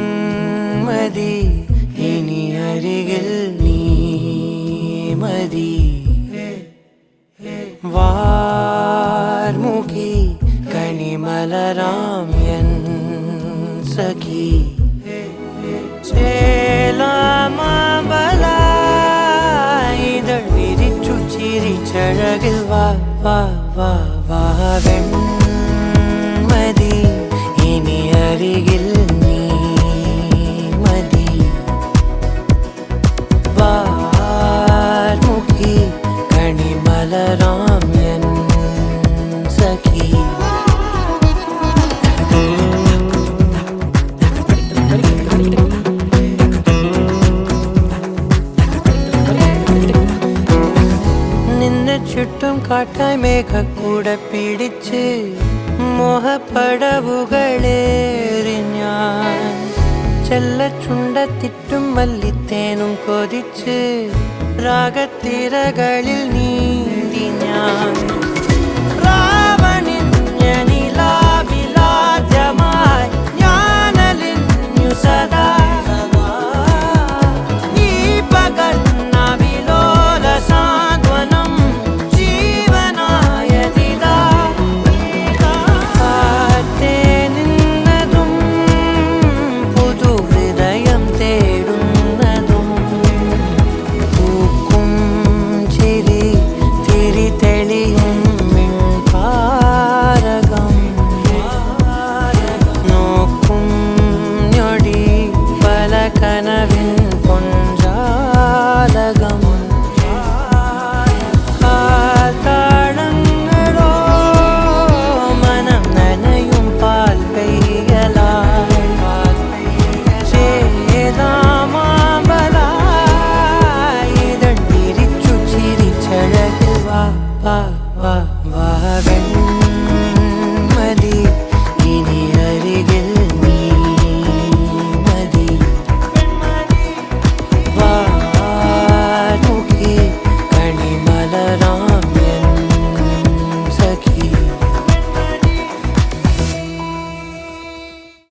വെൺമതി ഇനി അരികിൽ നീ മതി വാർമുഖി കണിമലരാം എൻ സഖി ചേലാമബലായിതൾ വിരിച്ചു ചിരിച്ചഴകിൽ വാ വാ വാ വാ വെൺമതി ഇനി അരികിൽ നീ മതി വാർമുഖി കണിമലരാം എൻ സഖി നിന്നെ ചുറ്റും കാട്ടായി മേഘക്കൂട പിടിച്ച് മോഹപ്പടവുകളേറി ഞാൻ ചെല്ലച്ചുണ്ടത്തിറ്റും മല്ലിത്തേനും കൊതിച്ച് രാഗത്തിരകളിൽ നീന്തി ഞാൻ രാവണിഞ്ഞനിലാവിലാദ്യമായി ഞാനലിഞ്ഞു സദാ ഈ പകൽ നവിലോല സാന്ത്വനം ജീവനായതിതാ കാത്തേ നിന്നതും പുതു ഹൃദയം തേടുന്നതും പൂക്കും ചിരി തിരി തെളിയും മിൺകാരകം നോക്കും ഞൊടി പല കനവിൻ പൊഞ്ചാലകം കാൽത്താളങ്ങളോ മനം നനയും പാൽ പെയ്യലായി ചേലാമാമ്പലായിതൾ വിരിച്ചു ചിരിച്ചഴകിൽ വാ വാ